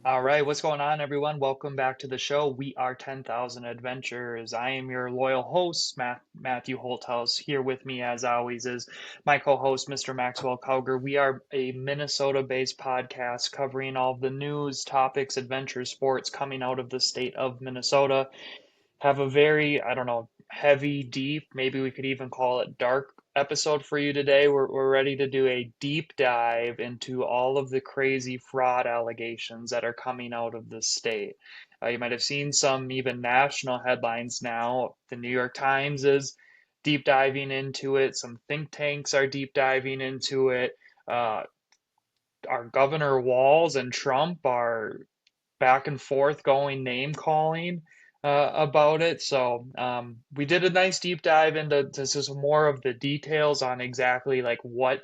All right, what's going on, everyone? Welcome back to the show. We are 10,000 Adventures. I am your loyal host, Matthew Holthouse. Here with me, as always, is my co host, Mr. Maxwell Cowger. We are a Minnesota based podcast covering all of the news, topics, adventure sports coming out of the state of Minnesota. Have a very, I don't know, heavy, deep, maybe we could even call it dark episode for you today. We're ready to do a deep dive into all of the crazy fraud allegations that are coming out of the state. You might have seen some even national headlines now. The New York Times is deep diving into it, some think tanks are deep diving into it. Uh, our Governor Walz and Trump are back and forth going name calling about it. So we did a nice deep dive into some more of the details on exactly like what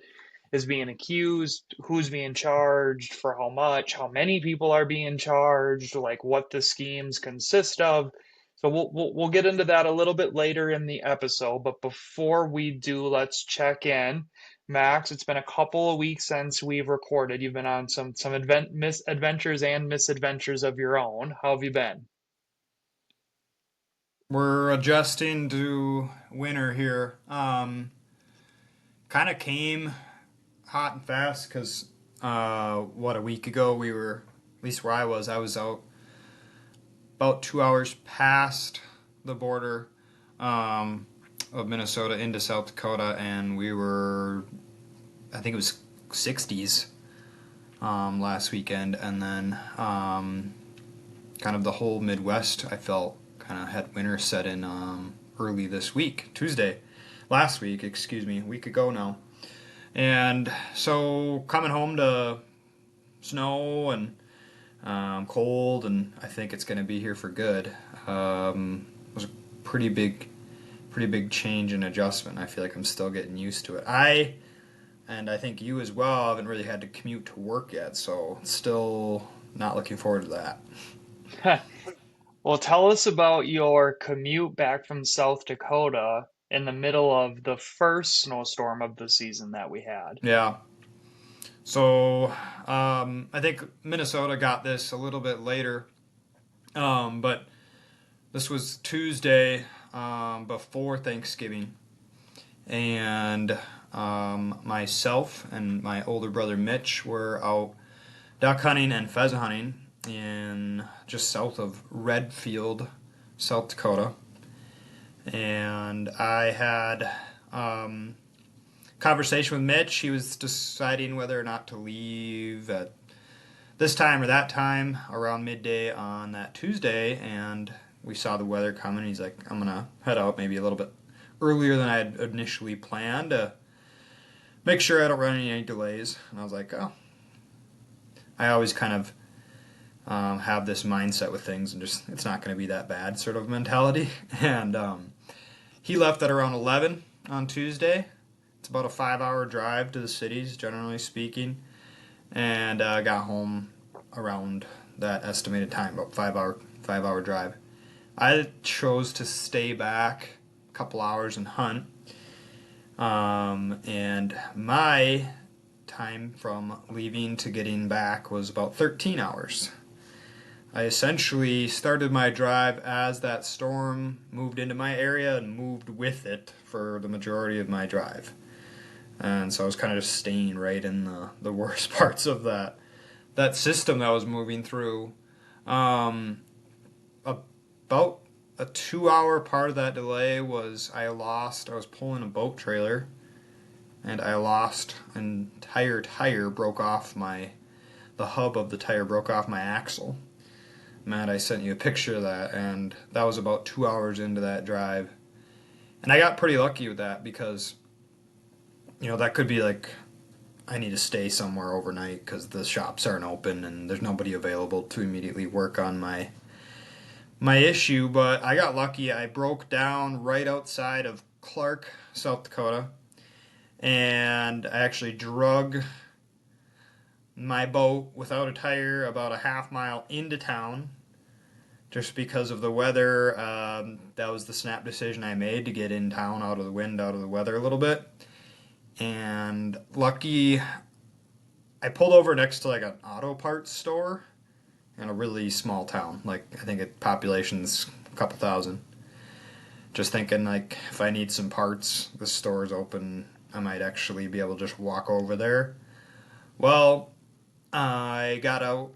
is being accused, who's being charged for how much, how many people are being charged, like what the schemes consist of. So we'll get into that a little bit later in the episode. But before we do, let's check in. Max, it's been a couple of weeks since we've recorded. You've been on some misadventures and misadventures of your own. How have you been? We're adjusting to winter here. Kind of came hot and fast because a week ago we were, at least where I was out about 2 hours past the border um, of Minnesota into South Dakota, and we were, I think it was 60s last weekend, and then kind of the whole Midwest, I felt, kind of had winter set in early this week, last week, excuse me, a week ago now. And so coming home to snow and cold, and I think it's going to be here for good. Was a pretty big, pretty big change and adjustment. I feel like I'm still getting used to it. And I think you as well haven't really had to commute to work yet, so still not looking forward to that. Well, tell us about your commute back from South Dakota in the middle of the first snowstorm of the season that we had. Yeah. So I think Minnesota got this a little bit later, but this was Tuesday before Thanksgiving, and myself and my older brother Mitch were out duck hunting and pheasant hunting in just south of Redfield, South Dakota, and I had conversation with Mitch. He was deciding whether or not to leave at this time or that time around midday on that Tuesday, and we saw the weather coming. He's like, I'm gonna head out maybe a little bit earlier than I had initially planned to make sure I don't run into any delays. And I was like, oh, I always kind of have this mindset with things and just it's not going to be that bad sort of mentality. And he left at around 11 on Tuesday. It's about a 5 hour drive to the cities, generally speaking, and got home around that estimated time, about 5 hour drive. I chose to stay back a couple hours and hunt, and my time from leaving to getting back was about 13 hours. I essentially started my drive as that storm moved into my area and moved with it for the majority of my drive. And so I was kind of just staying right in the worst parts of that system that was moving through. Um, about a 2 hour part of that delay was I was pulling a boat trailer and I lost an entire tire, broke off the hub of the tire broke off my axle. Matt, I sent you a picture of that, and that was about 2 hours into that drive. And I got pretty lucky with that because, that could be like I need to stay somewhere overnight because the shops aren't open and there's nobody available to immediately work on my issue. But I got lucky. I broke down right outside of Clark, South Dakota, and I actually drug my boat without a tire about a half mile into town just because of the weather. That was the snap decision I made to get in town out of the wind, out of the weather a little bit. And lucky, I pulled over next to like an auto parts store, in a really small town. Like I think it population's a couple thousand. Just thinking like if I need some parts, the store's open. I might actually be able to just walk over there. Well, I got out,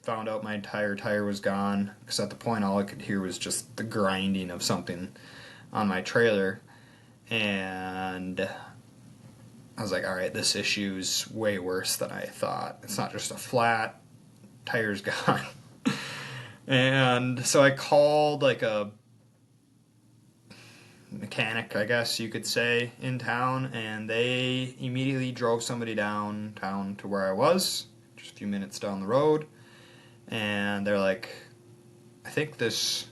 found out my entire tire was gone because at the point all I could hear was just the grinding of something on my trailer, and I was like, all right, this issue's way worse than I thought. It's not just a flat, tire's gone. And so I called like a mechanic, I guess you could say, in town, and they immediately drove somebody downtown to where I was, just a few minutes down the road. And they're like, I think this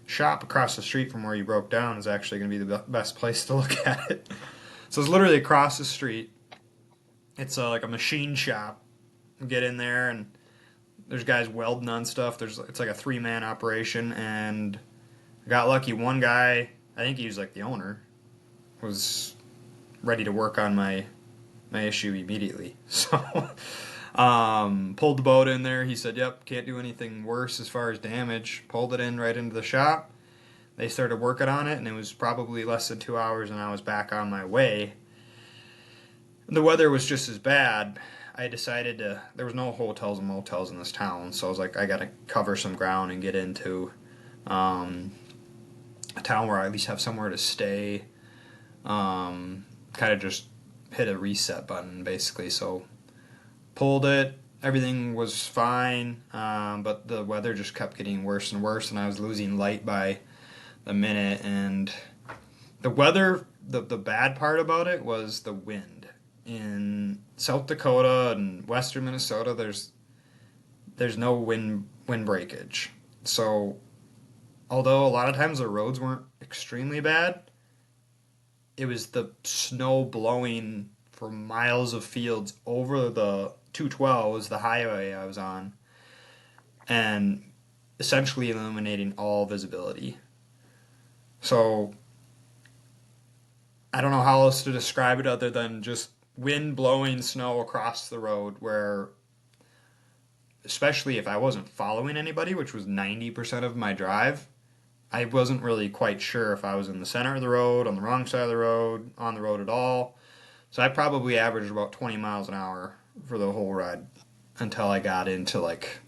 shop across the street from where you broke down is actually going to be the best place to look at it. So it's literally across the street. It's like a machine shop. You get in there and there's guys welding on stuff. It's like a 3-man operation, and I got lucky. One guy, I think he was like the owner, was ready to work on my issue immediately. So pulled the boat in there. He said, "Yep, can't do anything worse as far as damage." Pulled it in right into the shop. They started working on it, and it was probably less than 2 hours, and I was back on my way. The weather was just as bad. I decided to. There was no hotels and motels in this town, so I was like, I got to cover some ground and get into um, a town where I at least have somewhere to stay. Kind of just hit a reset button, basically. So pulled it. Everything was fine, but the weather just kept getting worse and worse, and I was losing light by the minute. And the weather, the bad part about it was the wind. In South Dakota and western Minnesota, there's no wind breakage. So although a lot of times the roads weren't extremely bad, it was the snow blowing for miles of fields over the 212 was the highway I was on, and essentially eliminating all visibility. So I don't know how else to describe it other than just wind blowing snow across the road where, especially if I wasn't following anybody, which was 90% of my drive, I wasn't really quite sure if I was in the center of the road, on the wrong side of the road, on the road at all. So I probably averaged about 20 miles an hour for the whole ride until I got into like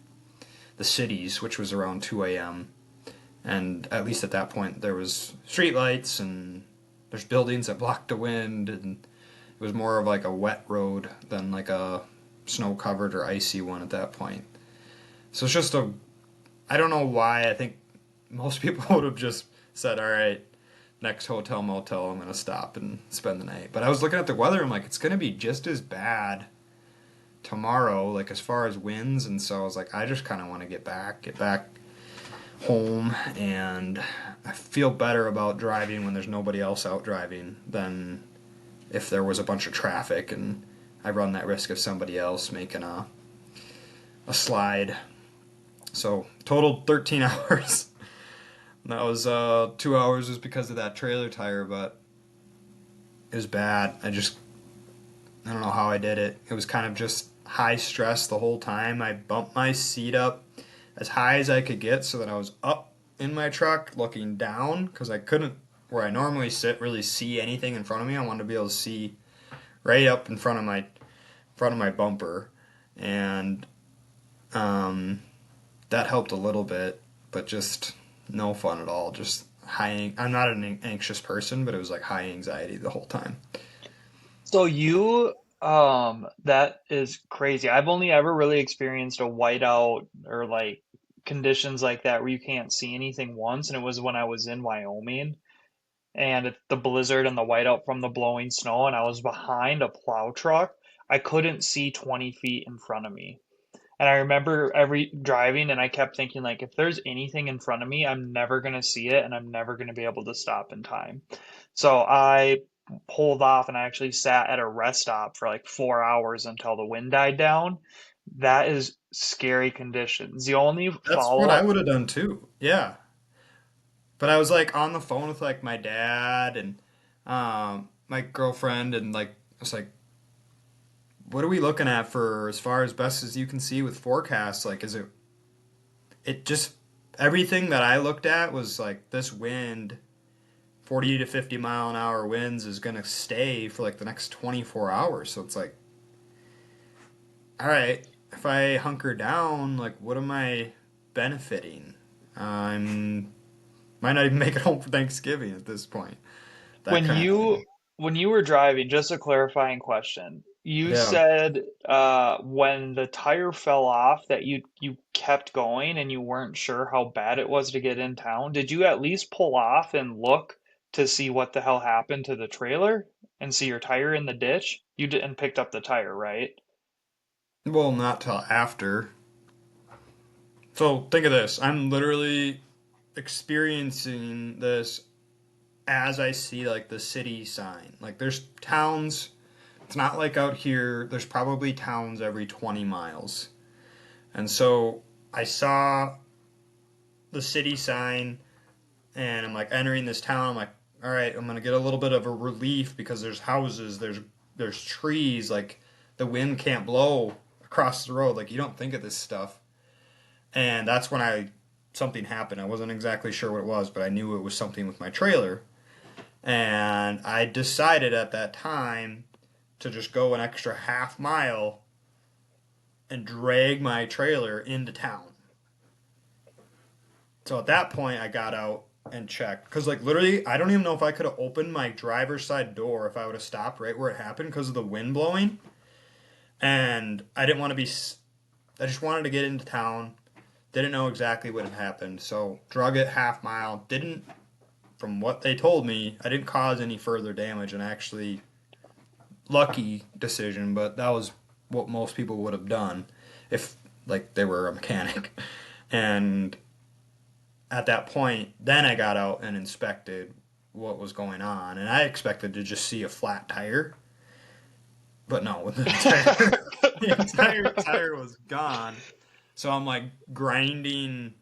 the cities, which was around 2 a.m. And at least at that point, there was street lights and there's buildings that blocked the wind, and it was more of like a wet road than like a snow covered or icy one at that point. So it's just I don't know why. I think most people would have just said, all right, next hotel motel, I'm going to stop and spend the night. But I was looking at the weather, I'm like, it's going to be just as bad tomorrow, like as far as winds. And so I was like, I just kind of want to get back home, and I feel better about driving when there's nobody else out driving than if there was a bunch of traffic and I run that risk of somebody else making a slide. So totaled 13 hours. That was 2 hours was because of that trailer tire, but it was bad. I don't know how I did it. It was kind of just high stress the whole time. I bumped my seat up as high as I could get so that I was up in my truck looking down because I couldn't, where I normally sit, really see anything in front of me. I wanted to be able to see right up in front of my bumper, and um, that helped a little bit, but just no fun at all. Just high. I'm not an anxious person, but it was like high anxiety the whole time. So that is crazy. I've only ever really experienced a whiteout or like conditions like that where you can't see anything once, and it was when I was in Wyoming, and the blizzard and the whiteout from the blowing snow, and I was behind a plow truck. I couldn't see 20 feet in front of me. And I remember every driving, and I kept thinking, like, if there's anything in front of me, I'm never going to see it, and I'm never going to be able to stop in time. So I pulled off, and I actually sat at a rest stop for like 4 hours until the wind died down. That is scary conditions. The only That's what follow I up, would have done too. Yeah, but I was like on the phone with like my dad and my girlfriend, and like I was like, what are we looking at for as far as best as you can see with forecasts? Like, is it it just everything that I looked at was like this wind, 40 to 50 mile an hour winds is going to stay for like the next 24 hours. So it's like, all right, if I hunker down, like what am I benefiting? I'm might not even make it home for Thanksgiving at this point. That When kind of you thing. when you were driving, just a clarifying question. You Yeah. said when the tire fell off that you kept going and you weren't sure how bad it was to get in town. Did you at least pull off and look to see what the hell happened to the trailer and see your tire in the ditch? You didn't picked up the tire, right? Well, not till after. So think of this. I'm literally experiencing this as I see like the city sign. Like there's towns. It's not like out here. There's probably towns every 20 miles. And so I saw the city sign and I'm like entering this town. I'm like, all right, I'm gonna get a little bit of a relief because there's houses, there's trees, like the wind can't blow across the road. Like you don't think of this stuff. And that's when I something happened. I wasn't exactly sure what it was, but I knew it was something with my trailer. And I decided at that time to just go an extra half mile and drag my trailer into town. So at that point, I got out and checked because, like, literally, I don't even know if I could have opened my driver's side door if I would have stopped right where it happened because of the wind blowing. And I didn't want to be. I just wanted to get into town. Didn't know exactly what had happened, so drug it half mile. Didn't, from what they told me, I didn't cause any further damage, and actually, lucky decision. But that was what most people would have done if, like, they were a mechanic. And at that point, then I got out and inspected what was going on, and I expected to just see a flat tire, but no, the entire tire was gone. So I'm like grinding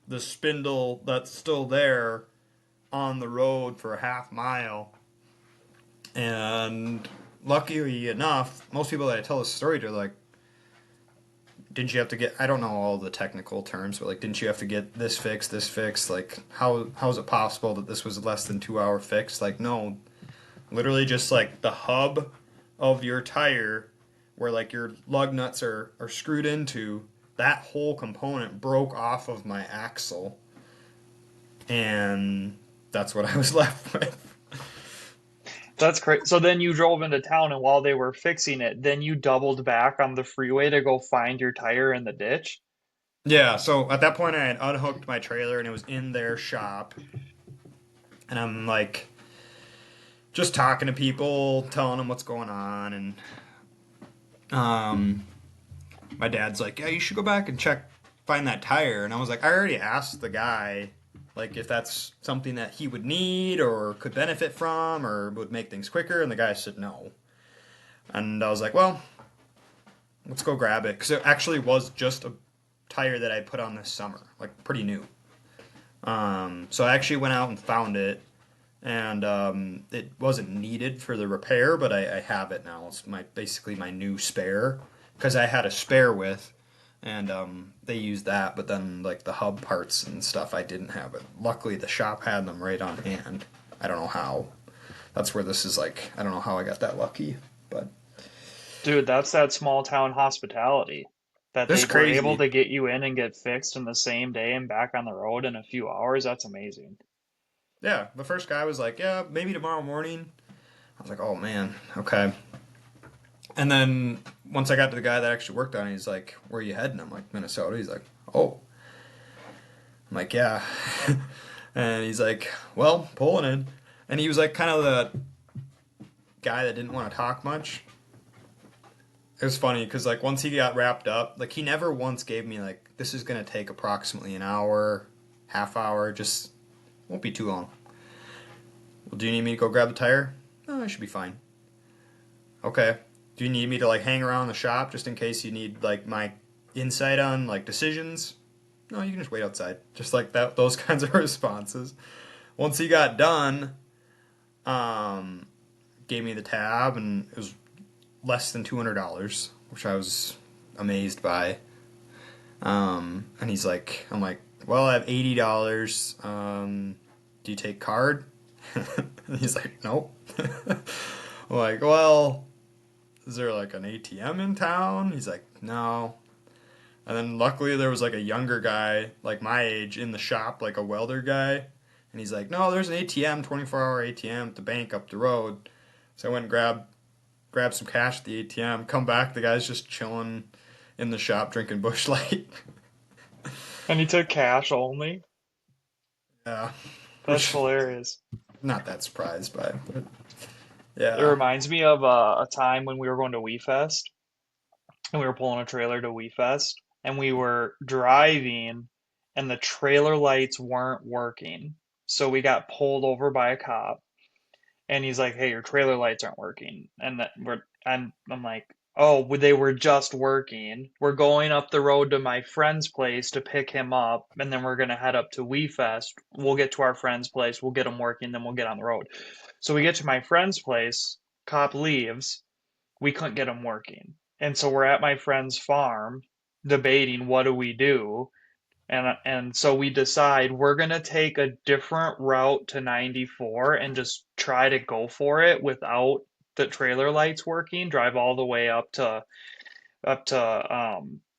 the spindle that's still there on the road for a half mile, and luckily enough, most people that I tell this story to are like, didn't you have to get, I don't know all the technical terms, but like didn't you have to get this fixed, like how is it possible that this was a less than 2 hour fix? Like no, literally just like the hub of your tire where like your lug nuts are screwed into, that whole component broke off of my axle, and that's what I was left with. That's crazy. So then you drove into town, and while they were fixing it, then you doubled back on the freeway to go find your tire in the ditch. Yeah, so at that point I had unhooked my trailer and it was in their shop, and I'm like just talking to people, telling them what's going on, and um, my dad's like, "Yeah, you should go back and check, find that tire." And I was like, I already asked the guy, like, if that's something that he would need or could benefit from or would make things quicker, and the guy said no. And I was like, well, let's go grab it because it actually was just a tire that I put on this summer, like pretty new. So I actually went out and found it, and it wasn't needed for the repair, but I have it now. It's my basically my new spare because I had a spare with, and they used that, but then like the hub parts and stuff I didn't have it. Luckily, the shop had them right on hand. I don't know how. That's where this is like. I don't know how I got that lucky, but Dude, that's that small town hospitality that this they is were able crazy. to get you in and get fixed in the same day and back on the road in a few hours. That's amazing. Yeah, the first guy was like, "Yeah, maybe tomorrow morning." I was like, "Oh man, okay." And then once I got to the guy that actually worked on it, he's like, "Where are you heading?" I'm like, "Minnesota." He's like, "Oh." I'm like, "Yeah." And he's like, "Well, pulling in." And he was like kind of the guy that didn't want to talk much. It was funny because like once he got wrapped up, like he never once gave me like this is gonna take approximately an hour, half hour, just won't be too long. Well, do you need me to go grab the tire? No, I should be fine. Okay. Do you need me to like hang around the shop just in case you need like my insight on like decisions? No, you can just wait outside. Just like that, those kinds of responses. Once he got done, um, gave me the tab, and it was less than $200, which I was amazed by. And he's like, I'm like, well, I have $80. Do you take card? And he's like, nope. I'm like, well, is there like an ATM in town? He's like, no. And then luckily there was like a younger guy, like my age, in the shop, like a welder guy. And he's like, no, there's an ATM, 24-hour ATM at the bank up the road. So I went and grabbed some cash at the ATM. Come back, the guy's just chilling in the shop drinking Bush Light. And he took cash only. Yeah, That's which hilarious. not that surprised by, but It yeah. reminds me of a time when we were going to WeFest and we were pulling a trailer to WeFest and we were driving and the trailer lights weren't working. So we got pulled over by a cop and he's like, "Hey, your trailer lights aren't working." And I'm like, "Oh, well, they were just working. We're going up the road to my friend's place to pick him up, and then we're gonna head up to WeFest. We'll get to our friend's place, we'll get them working, then we'll get on the road." So we get to my friend's place, cop leaves, we couldn't get them working, and so we're at my friend's farm debating what do we do. And so we decide we're gonna take a different route to 94 and just try to go for it without the trailer lights working, drive all the way up to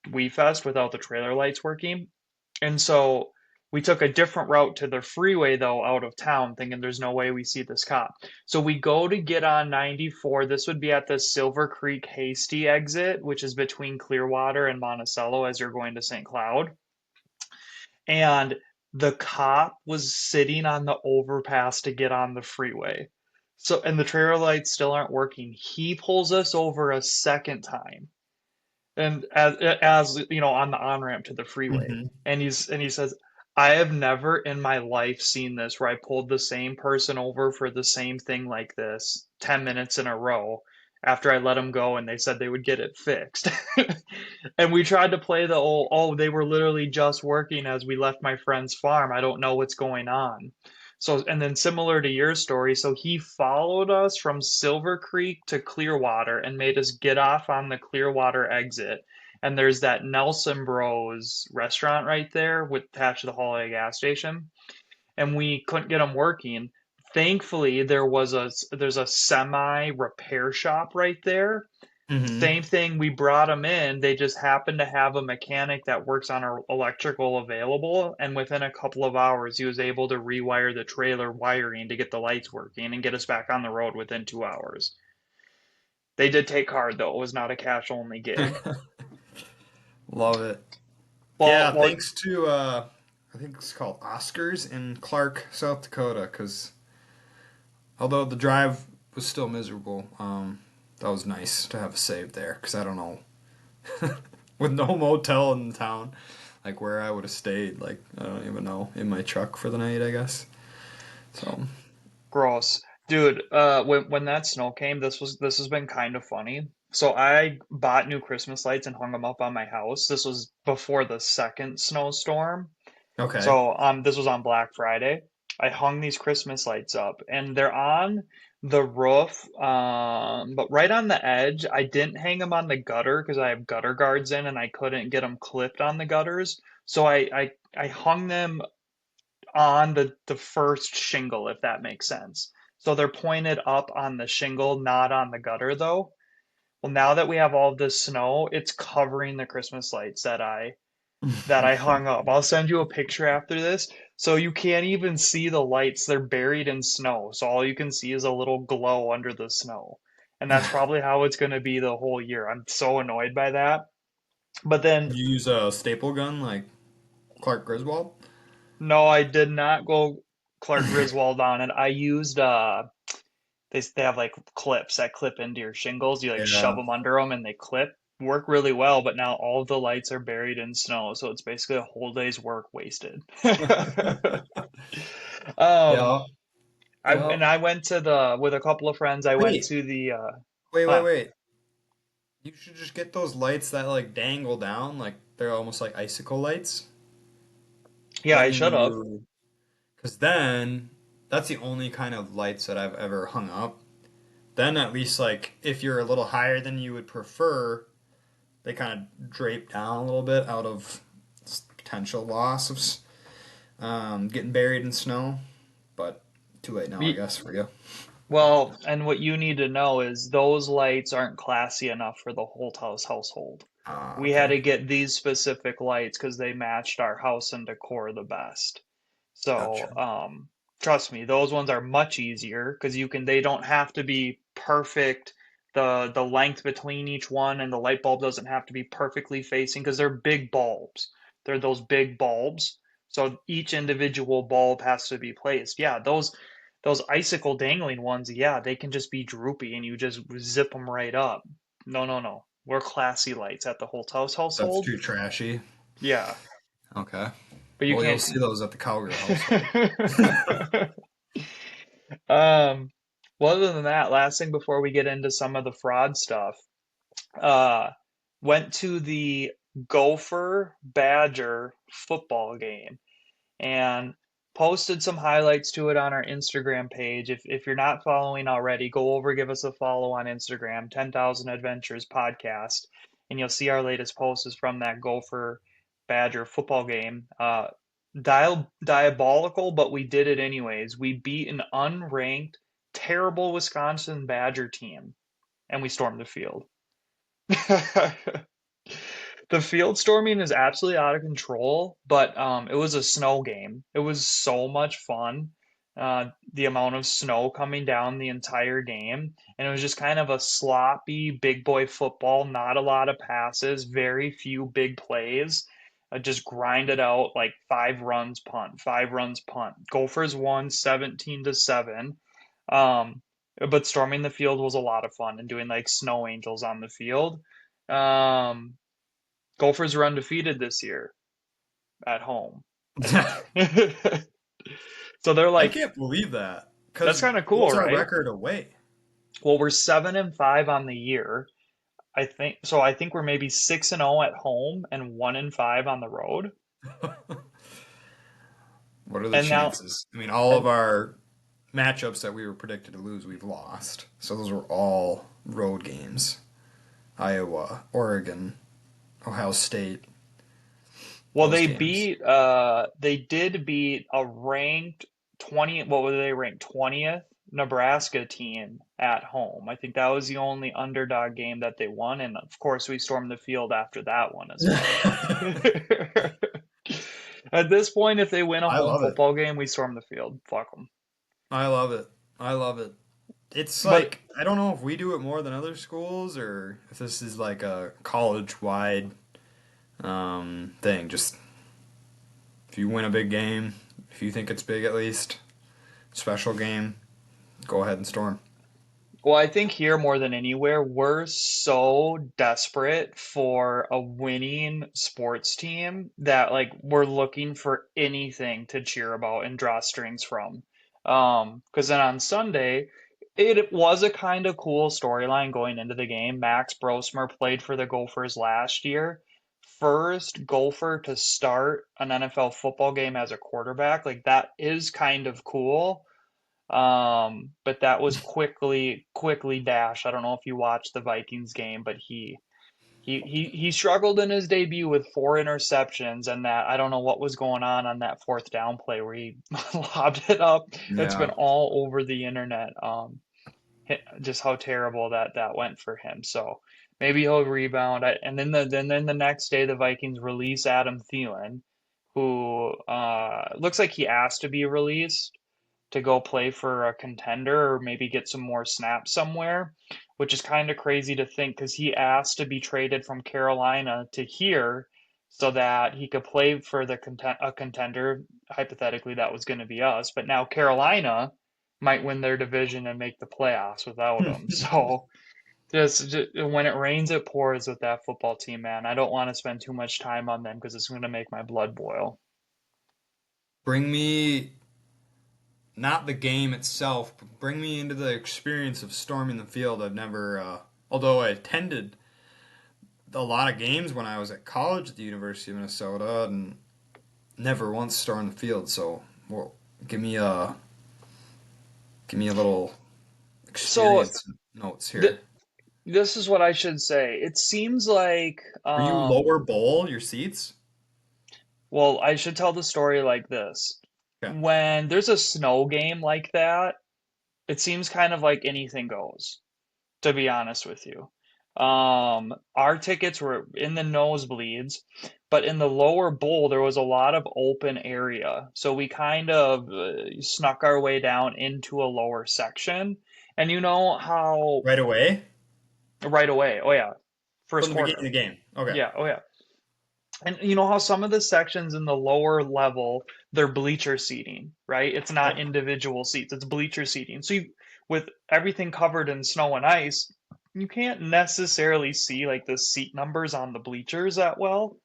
WeFest without the trailer lights working. And so we took a different route to the freeway though out of town, thinking there's no way we see this cop. So we go to get on 94. This would be at the Silver Creek Hasty exit, which is between Clearwater and Monticello as you're going to St. Cloud, and the cop was sitting on the overpass to get on the freeway. So, and the trailer lights still aren't working. He pulls us over a second time, and as you know, on the on ramp to the freeway, Hmm. and he says, "I have never in my life seen this where I pulled the same person over for the same thing like this 10 minutes in a row." After I let them go, and they said they would get it fixed. And we tried to play the old, oh, they were literally just working as we left my friend's farm. I don't know what's going on. So, and then similar to your story, so he followed us from Silver Creek to Clearwater and made us get off on the Clearwater exit. And there's that Nelson Bros restaurant right there with attached to the Holiday gas station. And we couldn't get them working. Thankfully, there's a semi repair shop right there. Hmm. Same thing, we brought them in. They just happened to have a mechanic that works on our electrical available, and within a couple of hours, he was able to rewire the trailer wiring to get the lights working and get us back on the road within 2 hours. They did take card though; it was not a cash only gig. Love it. Well, Yeah, well, thanks to I think it's called Oscars in Clark, South Dakota. Because although the drive was still miserable, that was nice to have a save there. Because I don't know, with no motel in town, like where I would have stayed. Like I don't even know, in my truck for the night, I guess. So gross, dude. When that snow came, this has been kind of funny. So I bought new Christmas lights and hung them up on my house. This was before the second snowstorm. okay. So this was on Black Friday. I hung these Christmas lights up, and they're on the roof, but right on the edge. I didn't hang them on the gutter because I have gutter guards in, and I couldn't get them clipped on the gutters. So I hung them on the first shingle, if that makes sense. So they're pointed up on the shingle, not on the gutter though. Well, now that we have all this snow, it's covering the Christmas lights that I hung up. I'll send you a picture after this. So you can't even see the lights. They're buried in snow. So all you can see is a little glow under the snow. And that's probably how it's going to be the whole year. I'm so annoyed by that. But then, You use a staple gun like Clark Griswold? no, I did not go Clark Griswold on it. I used they have like clips that clip into your shingles. You like shove Yeah. them under them and they clip. Work really well, but now all of the lights are buried in snow, so it's basically a whole day's work wasted. Um, Yeah. I Yeah. and I went to the with a couple of friends. I went Wait, to the wait, wait, huh. wait. You should just get those lights that like dangle down, like they're almost like icicle lights. Yeah, I When should have. you, because then that's the only kind of lights that I've ever hung up. Then at least like if you're a little higher than you would prefer, they kind of drape down a little bit out of potential loss of getting buried in snow. But too late now, I Ye- guess, for you. Well, and what you need to know is those lights aren't classy enough for the Holthouse household. We had Okay, to get these specific lights because they matched our house and decor the best. So, gotcha. trust me, those ones are much easier because they don't have to be perfect. The length between each one and the light bulb doesn't have to be perfectly facing because they're big bulbs. They're those big bulbs. So each individual bulb has to be placed. Yeah, those icicle dangling ones, yeah, they can just be droopy and you just zip them right up. No, no, no. We're classy lights at the Holthouse That's household. too trashy. Yeah, Okay. but you Well, you'll can't. see those at the Calgary household. Um, well, other than that, last thing before we get into some of the fraud stuff, uh, went to the Gopher Badger football game and posted some highlights to it on our Instagram page. If you're not following already, go over, give us a follow on Instagram, 10,000 Adventures Podcast, and you'll see our latest post is from that Gopher Badger football game. Diabolical, but we did it anyways. We beat an unranked, terrible Wisconsin Badger team, and we stormed the field. The field storming is absolutely out of control, but it was a snow game. It was so much fun. The amount of snow coming down the entire game, and it was just kind of a sloppy big boy football, not a lot of passes, very few big plays. Just grinded out like 5 runs punt, 5 runs punt. Gophers won 17 to 7. Um, but storming the field was a lot of fun and doing like snow angels on the field. Um, Gophers are undefeated this year at home. So they're I like, can't believe that. that's Because kind of cool, what's our right? record away? Well, we're 7-5 on the year. I think so. I think we're maybe 6-0 at home and 1-5 on the road. What are the And now, chances? I mean, all of and our matchups that we were predicted to lose, we've lost. So those were all road games. Iowa, Oregon, Ohio State, well, those games. they did beat a ranked 20, what were they ranked 20th Nebraska team at home. I think that was the only underdog game that they won, and of course we stormed the field after that one as well. At this point, if they win a I home love it. football game, we storm the field. Fuck them. I love it. I love it. It's But like I don't know if we do it more than other schools or if this is like a college wide thing. Just if you win a big game, if you think it's big at least, special game, go ahead and storm. Well, I think here more than anywhere, we're so desperate for a winning sports team that like we're looking for anything to cheer about and draw strings from. Because then on Sunday, it was a kind of cool storyline going into the game. Max Brosmer played for the Gophers last year. First Gopher to start an NFL football game as a quarterback. Like that is kind of cool. But that was quickly dashed. I don't know if you watched the Vikings game, but he struggled in his debut with 4 interceptions, and that I don't know what was going on that fourth down play where he lobbed it up. It's been Yeah. all over the internet. Just how terrible that went for him. So maybe he'll rebound. And then the next day the Vikings release Adam Thielen, who looks like he asked to be released to go play for a contender or maybe get some more snaps somewhere, which is kind of crazy to think because he asked to be traded from Carolina to here so that he could play for a contender. Hypothetically, that was going to be us, but now Carolina might win their division and make the playoffs without him. So just when it rains, it pours with that football team, man. I don't want to spend too much time on them because it's going to make my blood boil. Bring me not the game itself, but bring me into the experience of storming the field. I've never, although I attended a lot of games when I was at college at the University of Minnesota, and never once stormed the field. So, well, give me a give me a little So experience notes th here. this is what I should say. It seems like Were you lower bowl your seats? Well, I should tell the story like this. Okay. When there's a snow game like that, it seems kind of like anything goes, to be honest with you. Our tickets were in the nosebleeds, but in the lower bowl, there was a lot of open area. So we kind of snuck our way down into a lower section. And you know how Right away right away, oh yeah, from first the beginning of quarter. the game. Okay. Yeah, oh yeah. And you know how some of the sections in the lower level, they're bleacher seating, right? It's not Yep. individual seats, it's bleacher seating. So with everything covered in snow and ice, you can't necessarily see like the seat numbers on the bleachers that well.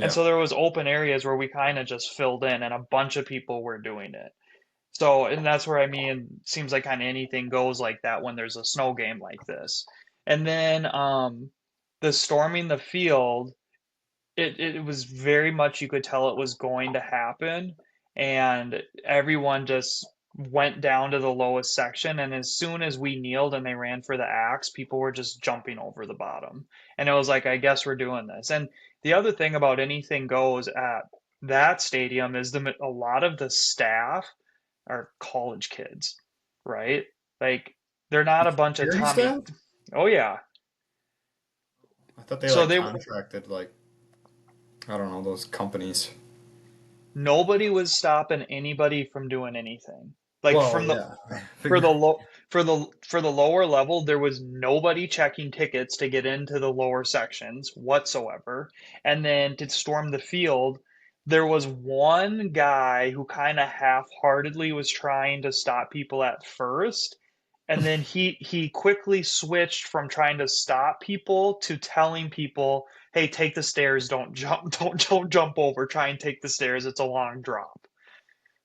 And Yeah. so there was open areas where we kind of just filled in and a bunch of people were doing it. So, and that's where I mean, it seems like kind of anything goes like that when there's a snow game like this. And then the storming the field it was very much you could tell it was going to happen, and everyone just went down to the lowest section, and as soon as we kneeled and they ran for the axe, people were just jumping over the bottom. And it was like, I guess we're doing this. And the other thing about anything goes at that stadium is a lot of the staff are college kids, right? Like they're not The a bunch of security Tommy. staff? Oh yeah. I thought they So like they contracted like I don't know those companies. nobody was stopping anybody from doing anything. Like Well, from the yeah, I for figure. the low for the lower level, there was nobody checking tickets to get into the lower sections whatsoever. And then to storm the field, there was one guy who kind of half-heartedly was trying to stop people at first, and then he quickly switched from trying to stop people to telling people, "Hey, take the stairs, don't jump, don't jump over, try and take the stairs, it's a long drop."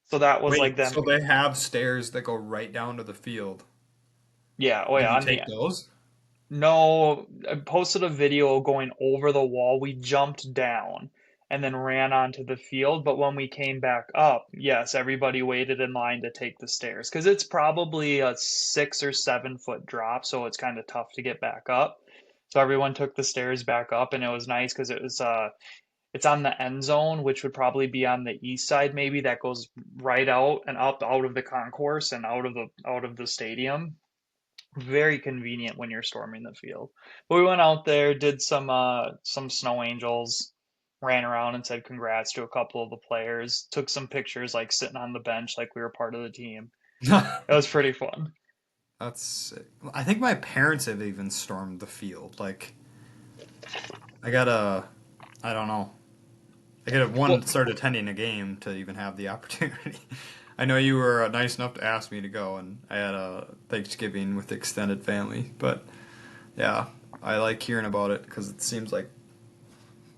So that was like Wait, them. so they have stairs that go right down to the field. Yeah, oh Did yeah, you on the take those? no, I posted a video going over the wall. We jumped down and then ran onto the field. But when we came back up, yes, everybody waited in line to take the stairs because it's probably a 6 or 7 foot drop, so it's kind of tough to get back up. So everyone took the stairs back up, and it was nice because it's on the end zone, which would probably be on the east side, maybe that goes right out and up out of the concourse and out of the stadium. Very convenient when you're storming the field. But we went out there, did some snow angels, ran around and said congrats to a couple of the players, took some pictures like sitting on the bench like we were part of the team. It was pretty fun. That's sick. I think my parents have even stormed the field. Like I gotta, I don't know. I gotta Well, one start attending a game to even have the opportunity. I know you were nice enough to ask me to go, and I had a Thanksgiving with extended family. But yeah, I like hearing about it because it seems like,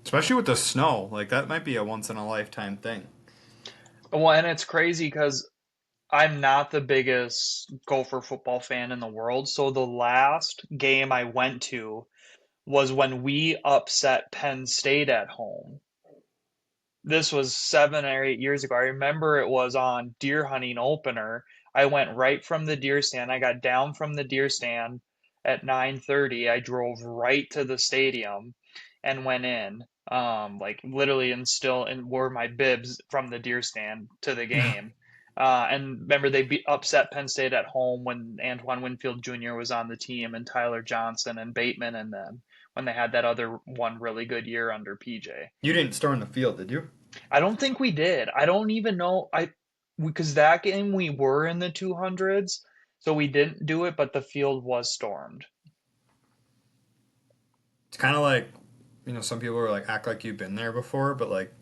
especially with the snow, like that might be a once in a lifetime thing. well, and it's crazy because I'm not the biggest Gopher football fan in the world. So the last game I went to was when we upset Penn State at home. This was 7 or 8 years ago. I remember it was on deer hunting opener. I went right from the deer stand. I got down from the deer stand at 9:30. I drove right to the stadium and went in. Like literally and still and wore my bibs from the deer stand to the game. And remember they upset Penn State at home when Antoine Winfield Jr. was on the team and Tyler Johnson and Bateman and them when they had that other one really good year under PJ. You didn't storm the field, did you? I don't think we did. I don't even know. I because that game we were in the 200s, so we didn't do it, but the field was stormed. It's kind of like, some people are like act like you've been there before, but like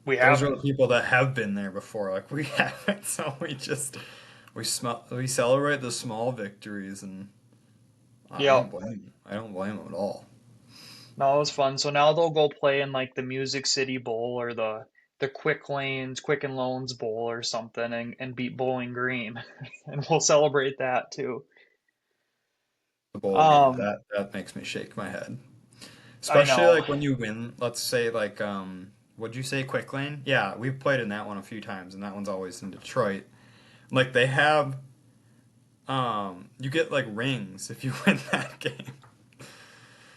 We those are the haven't. people that have been there before. Like we haven't, so we celebrate the small victories, and I Yeah, don't blame them. I don't blame them at all. no, it was fun. So now they'll go play in like the Music City Bowl or the Quicken Loans Bowl or something and beat Bowling Green, and we'll celebrate that too. The bowl game Um, that makes me shake my head, I especially know. like when you win. Let's say like what'd you say, Quick Lane? Yeah, we've played in that one a few times, and that one's always in Detroit. Like they have you get like rings if you win that game.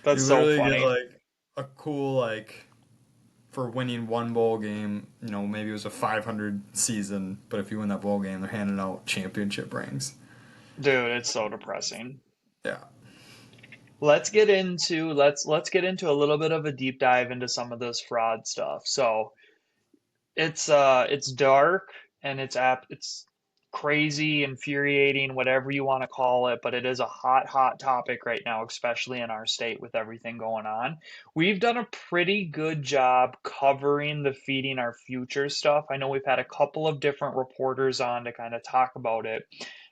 That's You so literally get funny. like a cool like for winning one bowl game, maybe it was a 500 season, but if you win that bowl game, they're handing out championship rings. Dude, it's so depressing. Yeah. Let's get into a little bit of a deep dive into some of this fraud stuff. So it's dark and it's crazy, infuriating, whatever you want to call it, but it is a hot topic right now, especially in our state with everything going on. We've done a pretty good job covering the feeding our future stuff. I know we've had a couple of different reporters on to kind of talk about it,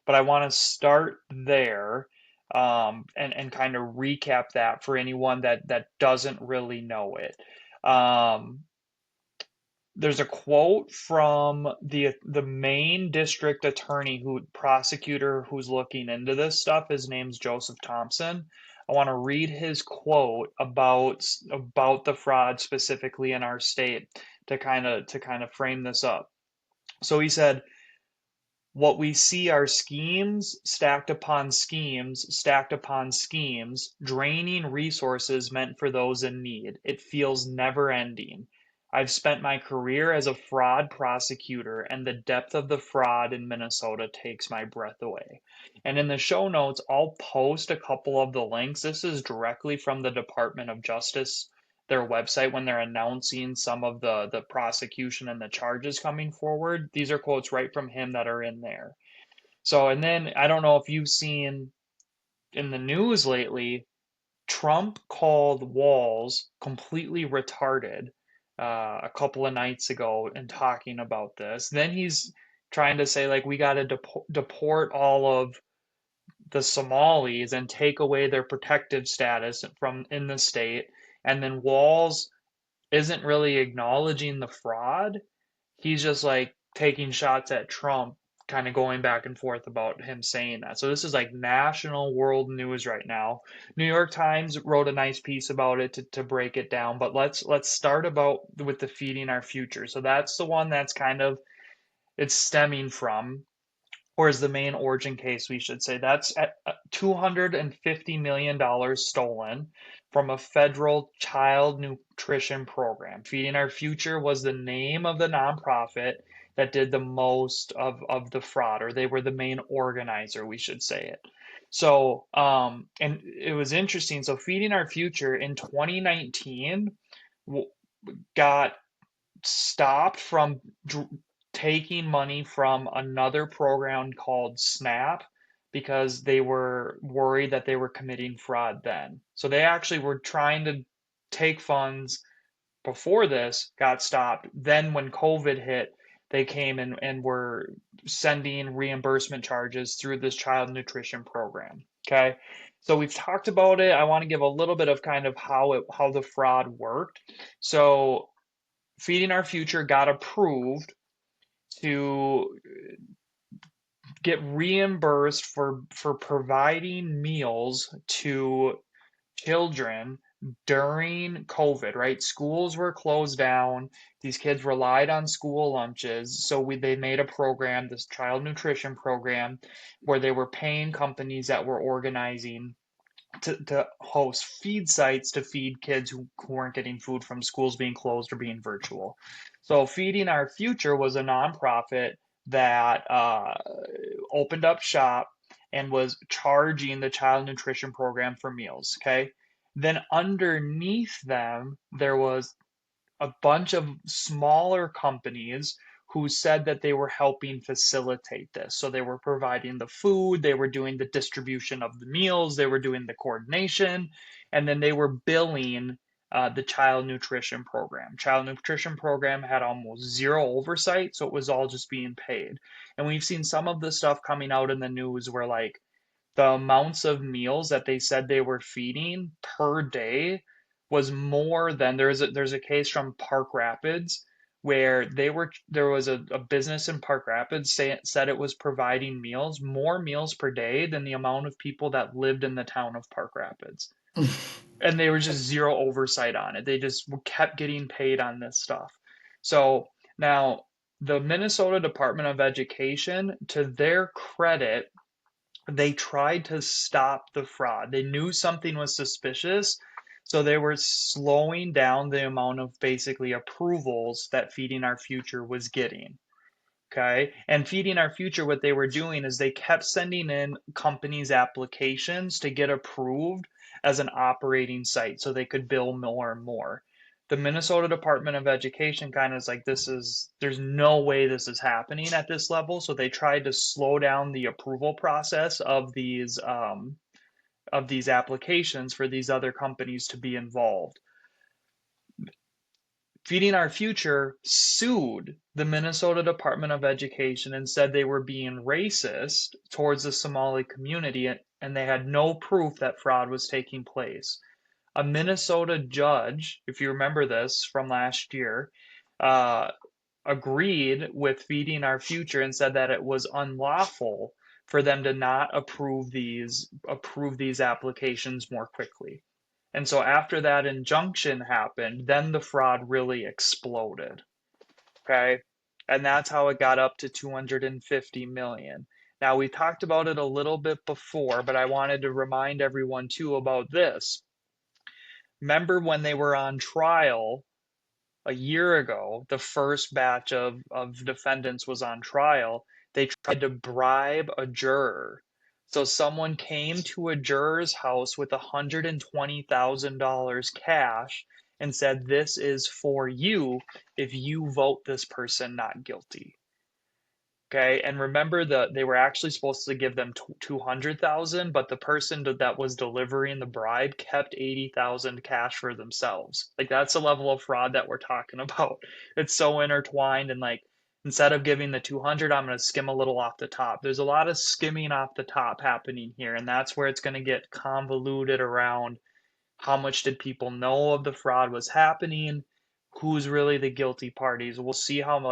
but I want to start there. And kind of recap that for anyone that doesn't really know it. Um, there's a quote from the main district attorney prosecutor who's looking into this stuff. His name's Joseph Thompson. I want to read his quote about the fraud specifically in our state to kind of frame this up. So he said, what we see are schemes stacked upon schemes, stacked upon schemes, draining resources meant for those in need. It feels never ending. I've spent my career as a fraud prosecutor, and the depth of the fraud in Minnesota takes my breath away. And in the show notes, I'll post a couple of the links. This is directly from the Department of Justice, their website, when they're announcing some of the prosecution and the charges coming forward. These are quotes right from him that are in there. So, and then I don't know if you've seen in the news lately, Trump called Walls completely retarded a couple of nights ago in talking about this. Then he's trying to say, like, we got to deport all of the Somalis and take away their protective status from in the state. And then Walls isn't really acknowledging the fraud. He's just like taking shots at Trump, kind of going back and forth about him saying that. So this is like national world news right now. New York Times wrote a nice piece about it to break it down, but let's start about with the feeding our future. So that's the one that's kind of it's stemming from, or is the main origin case, we should say. That's at $250 million stolen from a federal child nutrition program. Feeding Our Future was the name of the nonprofit that did the most of the fraud, or they were the main organizer, we should say it. So, and it was interesting. So, Feeding Our Future in 2019 got stopped from taking money from another program called SNAP because they were worried that they were committing fraud then. So they actually were trying to take funds before this, got stopped. Then when COVID hit, they came and were sending reimbursement charges through this child nutrition program. Okay. So we've talked about it. I want to give a little bit of kind of how the fraud worked. So Feeding Our Future got approved to get reimbursed for providing meals to children during COVID, right? Schools were closed down. These kids relied on school lunches. So they made a program, this child nutrition program, where they were paying companies that were organizing to host feed sites to feed kids who weren't getting food from schools being closed or being virtual. So Feeding Our Future was a nonprofit that opened up shop and was charging the child nutrition program for meals. Okay. Then underneath them, there was a bunch of smaller companies who said that they were helping facilitate this. So they were providing the food, they were doing the distribution of the meals, they were doing the coordination, and then they were billing the child nutrition program. Child nutrition program had almost zero oversight, so it was all just being paid. And we've seen some of the stuff coming out in the news where like the amounts of meals that they said they were feeding per day was more than there's a case from Park Rapids where there was a business in Park Rapids said it was providing more meals per day than the amount of people that lived in the town of Park Rapids. And they were just zero oversight on it. They just kept getting paid on this stuff. So now the Minnesota Department of Education, to their credit, they tried to stop the fraud. They knew something was suspicious. So they were slowing down the amount of basically approvals that Feeding Our Future was getting. Okay. And Feeding Our Future, what they were doing is they kept sending in companies' applications to get approved as an operating site so they could bill more and more. The Minnesota Department of Education kind of is like, there's no way this is happening at this level. So they tried to slow down the approval process of these applications for these other companies to be involved. Feeding Our Future sued the Minnesota Department of Education and said they were being racist towards the Somali community, and they had no proof that fraud was taking place. A Minnesota judge, if you remember this from last year, uh, agreed with Feeding Our Future and said that it was unlawful for them to not approve these applications more quickly. And so after that injunction happened, then the fraud really exploded. Okay. And that's how it got up to 250 million. Now, we talked about it a little bit before, but I wanted to remind everyone too about this. Remember when they were on trial a year ago, the first batch of defendants was on trial, they tried to bribe a juror. So someone came to a juror's house with $120,000 cash and said, "This is for you if you vote this person not guilty." Okay, and remember they were actually supposed to give them 200,000, but the person that was delivering the bribe kept 80,000 cash for themselves. Like that's the level of fraud that we're talking about. It's so intertwined and like instead of giving the 200, I'm going to skim a little off the top. There's a lot of skimming off the top happening here, and that's where it's going to get convoluted around how much did people know of the fraud was happening, who's really the guilty parties. We'll see how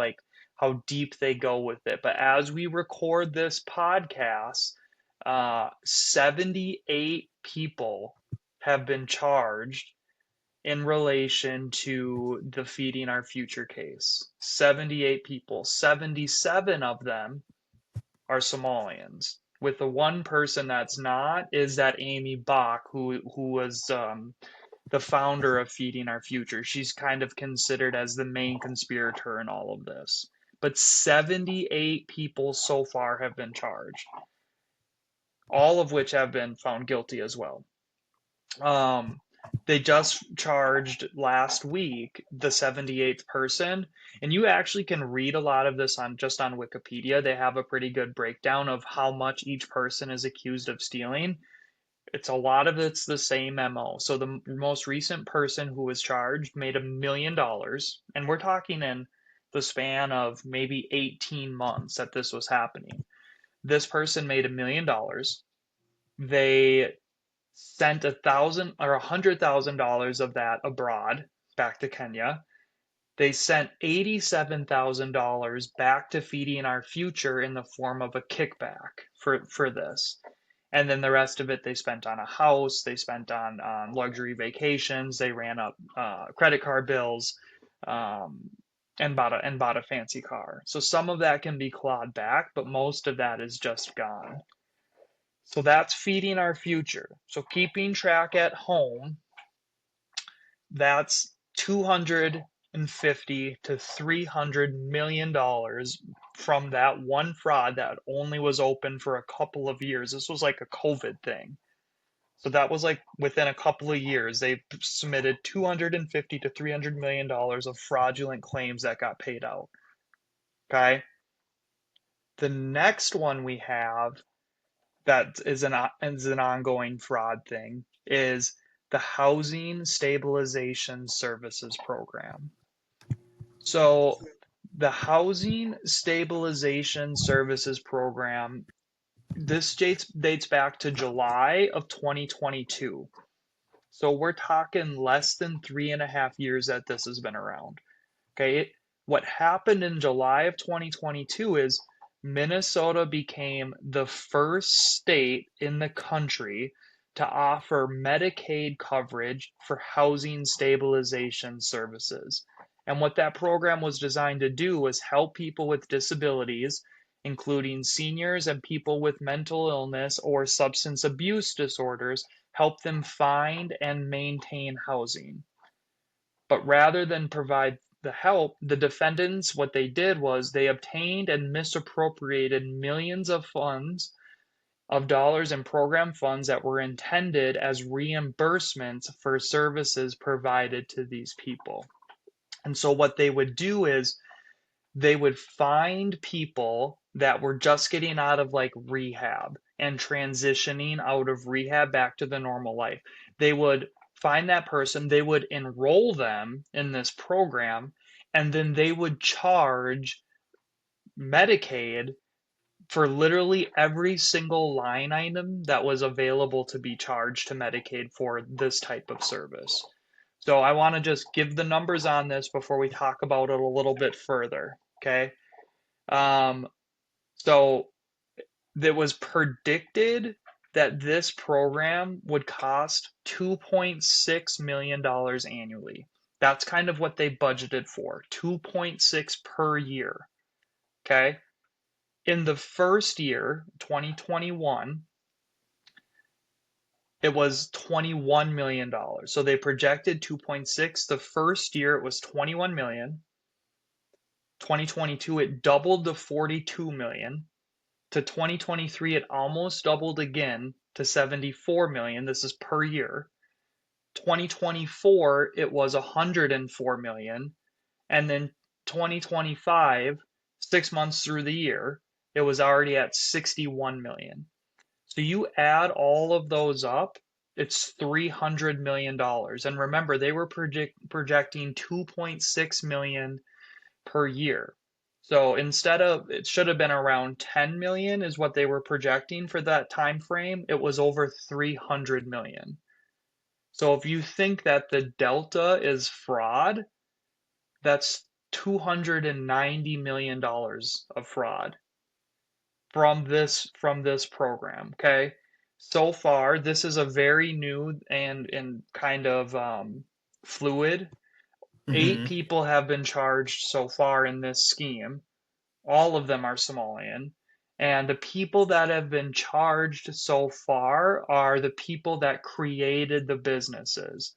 deep they go with it. But as we record this podcast, 78 people have been charged in relation to the Feeding Our Future case. 78 people, 77 of them are Somalians. With the one person that's not is that Amy Bach, who was the founder of Feeding Our Future. She's kind of considered as the main conspirator in all of this. But 78 people so far have been charged, all of which have been found guilty as well. Um, they just charged last week the 78th person, and you actually can read a lot of this on Wikipedia. They have a pretty good breakdown of how much each person is accused of stealing. It's the same MO. So the most recent person who was charged made $1 million, and we're talking in the span of maybe 18 months that this was happening. This person made $1 million. They sent $100,000 of that abroad back to Kenya. They sent $87,000 back to Feeding Our Future in the form of a kickback for this. And then the rest of it they spent on a house, they spent on luxury vacations, they ran up credit card bills, um, and bought a fancy car. So some of that can be clawed back, but most of that is just gone. So that's Feeding Our Future. So keeping track at home, that's 250 to $300 million from that one fraud that only was open for a couple of years. This was like a COVID thing. So that was like within a couple of years, they submitted 250 to $300 million of fraudulent claims that got paid out. Okay. The next one we have that is an ongoing fraud thing is the Housing Stabilization Services Program. So the Housing Stabilization Services Program, this dates back to July of 2022. So we're talking less than 3.5 years that this has been around. Okay. What happened in July of 2022 is Minnesota became the first state in the country to offer Medicaid coverage for housing stabilization services. And what that program was designed to do was help people with disabilities, including seniors and people with mental illness or substance abuse disorders, help them find and maintain housing. But rather than provide the help, the defendants, what they did was they obtained and misappropriated millions of dollars in program funds that were intended as reimbursements for services provided to these people. And so what they would do is they would find people that were just getting out of like rehab and transitioning out of rehab back to the normal life. They would find that person, they would enroll them in this program, and then they would charge Medicaid for literally every single line item that was available to be charged to Medicaid for this type of service. So I want to just give the numbers on this before we talk about it a little bit further. Okay. Um, so it was predicted that this program would cost $2.6 million annually. That's kind of what they budgeted for, 2.6 per year. Okay. In the first year, 2021, it was $21 million. So they projected 2.6. The first year it was 21 million. 2022 it doubled to 42 million. To 2023 it almost doubled again to 74 million. This is per year. 2024 it was 104 million, and then 2025, 6 months through the year, it was already at 61 million. So you add all of those up, it's $300 million. And remember, they were projecting 2.6 million per year. So instead of, it should have been around 10 million is what they were projecting for that time frame. It was over 300 million. So if you think that the delta is fraud, that's $290 million of fraud from this program. Okay. So far, this is a very new and kind of fluid. Eight Mm-hmm. people have been charged so far in this scheme. All of them are Somalian. And the people that have been charged so far are the people that created the businesses.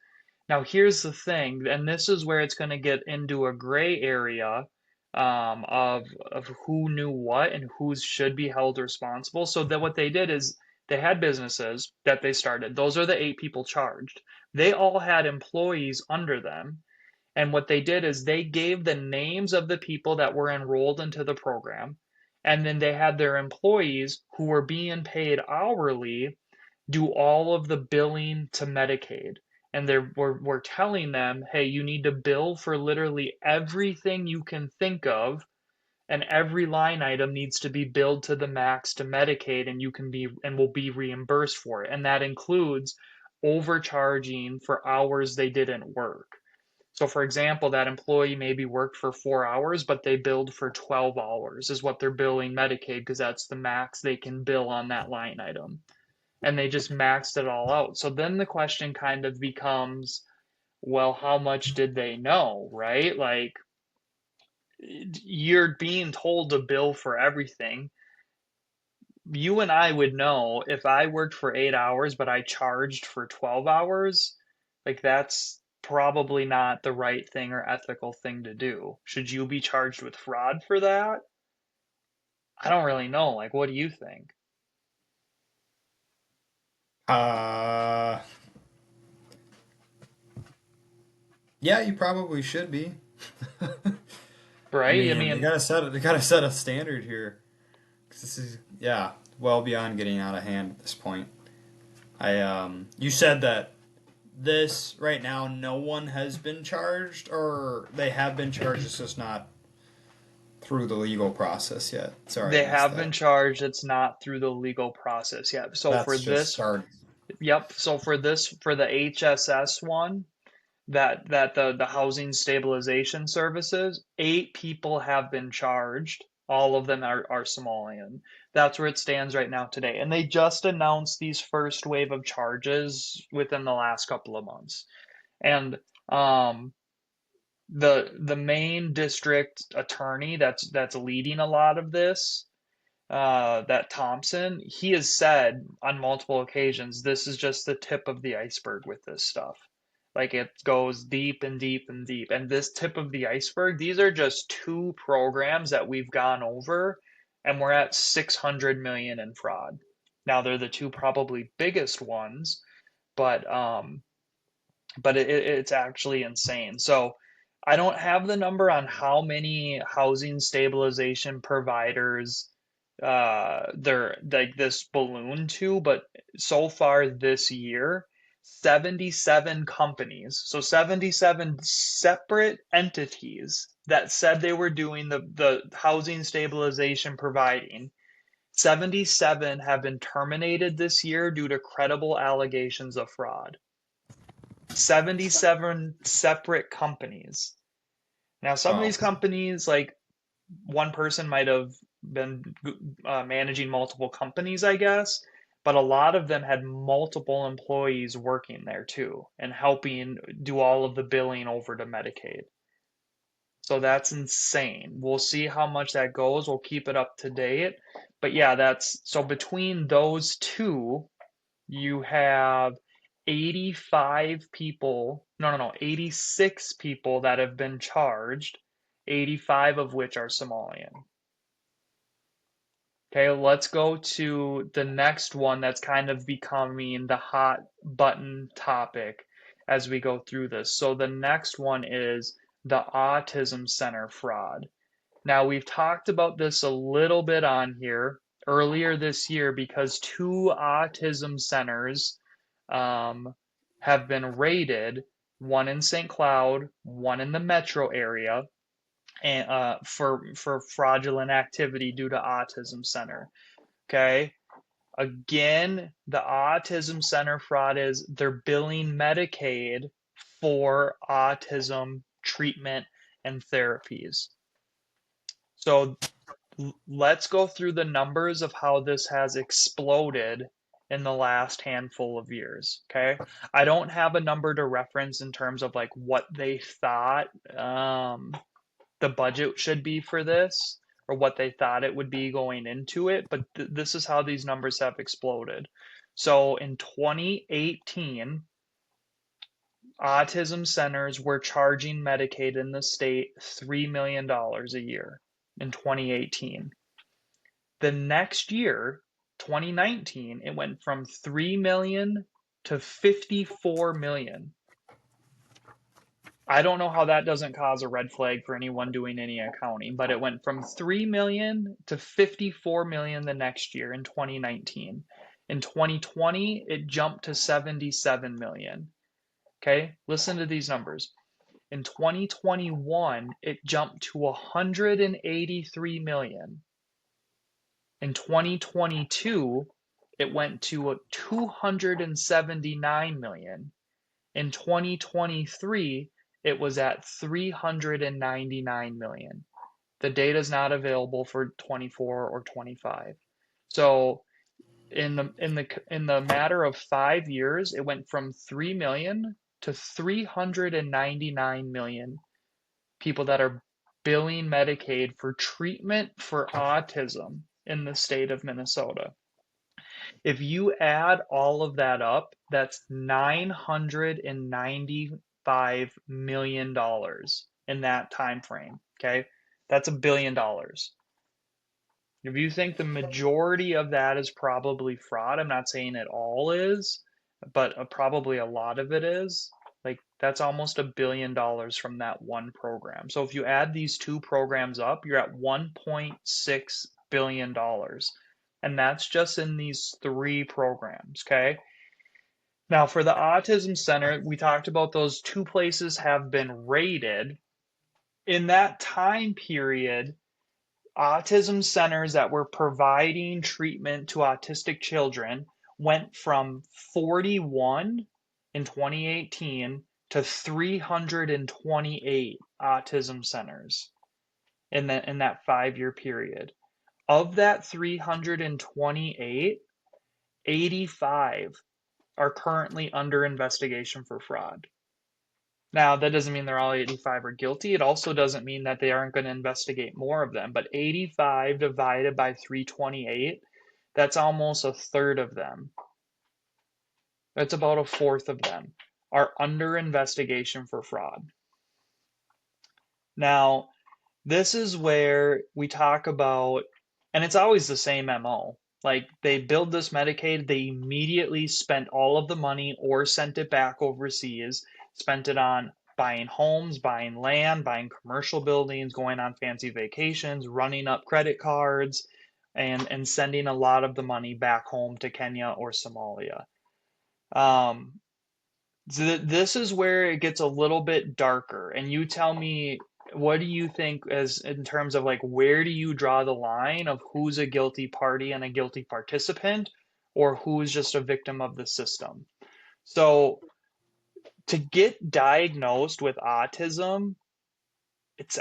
Now, here's the thing, and this is where it's going to get into a gray area of who knew what and who should be held responsible. So that what they did is they had businesses that they started. Those are the eight people charged. They all had employees under them. And what they did is they gave the names of the people that were enrolled into the program. And then they had their employees who were being paid hourly do all of the billing to Medicaid. And we're telling them, hey, you need to bill for literally everything you can think of, and every line item needs to be billed to the max to Medicaid, and you can be and will be reimbursed for it. And that includes overcharging for hours they didn't work. So, for example, that employee maybe worked for 4 hours, but they billed for 12 hours, is what they're billing Medicaid because that's the max they can bill on that line item. And they just maxed it all out. So then the question kind of becomes, well, how much did they know, right? Like, you're being told to bill for everything. You and I would know if I worked for 8 hours, but I charged for 12 hours, like that's probably not the right thing or ethical thing to do. Should you be charged with fraud for that? I don't really know. Like, what do you think? Uh, yeah, you probably should be. I Right? I mean, they mean, gotta set they gotta set a standard here. 'Cause this is yeah, well beyond getting out of hand at this point. You said that this right now no one has been charged, or they have been charged. It's just not through the legal process yet. Sorry, I they missed have that. been charged. It's not through the legal process yet. So for That's just this, started. yep. So for the HSS one, that the housing stabilization services, eight people have been charged. All of them are Somalian. That's where it stands right now today. And they just announced these first wave of charges within the last couple of months. And um, the main district attorney that's leading a lot of this that Thompson, he has said on multiple occasions, this is just the tip of the iceberg with this stuff. Like it goes deep and deep and deep. And this tip of the iceberg, these are just two programs that we've gone over, and we're at 600 million in fraud. Now they're the two probably biggest ones, but it's actually insane. So I don't have the number on how many housing stabilization providers they're like this balloon to, but so far this year, 77 companies, so 77 separate entities that said they were doing the housing stabilization providing. 77 have been terminated this year due to credible allegations of fraud. 77 separate companies. Now, some of Wow. these companies, like one person might have been managing multiple companies, I guess, but a lot of them had multiple employees working there too and helping do all of the billing over to Medicaid. So that's insane. We'll see how much that goes. We'll keep it up to date. But yeah, that's so between those two, you have 85 people, no, 86 people that have been charged, 85 of which are Somalian. Okay, let's go to the next one that's kind of becoming the hot button topic as we go through this. So the next one is the Autism Center fraud. Now, we've talked about this a little bit on here earlier this year because two autism centers have been raided, one in St. Cloud, one in the metro area, and for fraudulent activity due to autism center. Okay. Again, the autism center fraud is they're billing Medicaid for autism treatment and therapies. So let's go through the numbers of how this has exploded in the last handful of years. Okay. I don't have a number to reference in terms of like what they thought the budget should be for this or what they thought it would be going into it, but this is how these numbers have exploded. So in 2018, autism centers were charging Medicaid in the state $3 million dollars a year in 2018. The next year, 2019, it went from 3 million to 54 million. I don't know how that doesn't cause a red flag for anyone doing any accounting, but it went from 3 million to 54 million the next year in 2019. In 2020, it jumped to 77 million. Okay, listen to these numbers. In 2021, it jumped to 183 million. In 2022, it went to 279 million. In 2023, it was at 399 million. The data is not available for 24 or 25. So in the matter of 5 years, it went from 3 million to 399 million people that are billing Medicaid for treatment for autism in the state of Minnesota. If you add all of that up, that's $995 million in that time frame. Okay, that's $1 billion. If you think the majority of that is probably fraud, I'm not saying it all is, but probably a lot of it is. Like that's almost $1 billion from that one program. So if you add these two programs up, you're at $1.6 billion. And that's just in these three programs, okay? Now, for the Autism Center, we talked about those two places have been raided. In that time period, autism centers that were providing treatment to autistic children went from 41 in 2018 to 328 autism centers in that 5 year period. Of that 328, 85 are currently under investigation for fraud. Now, that doesn't mean they're all 85 are guilty. It also doesn't mean that they aren't going to investigate more of them. But 85 divided by 328, that's almost a third of them. That's about a fourth of them are under investigation for fraud. Now, this is where we talk about, and it's always the same MO. Like they build this Medicaid, they immediately spent all of the money or sent it back overseas, spent it on buying homes, buying land, buying commercial buildings, going on fancy vacations, running up credit cards, and sending a lot of the money back home to Kenya or Somalia. Um, this is where it gets a little bit darker. And you tell me, what do you think as in terms of like where do you draw the line of who's a guilty party and a guilty participant or who's just a victim of the system? So to get diagnosed with autism,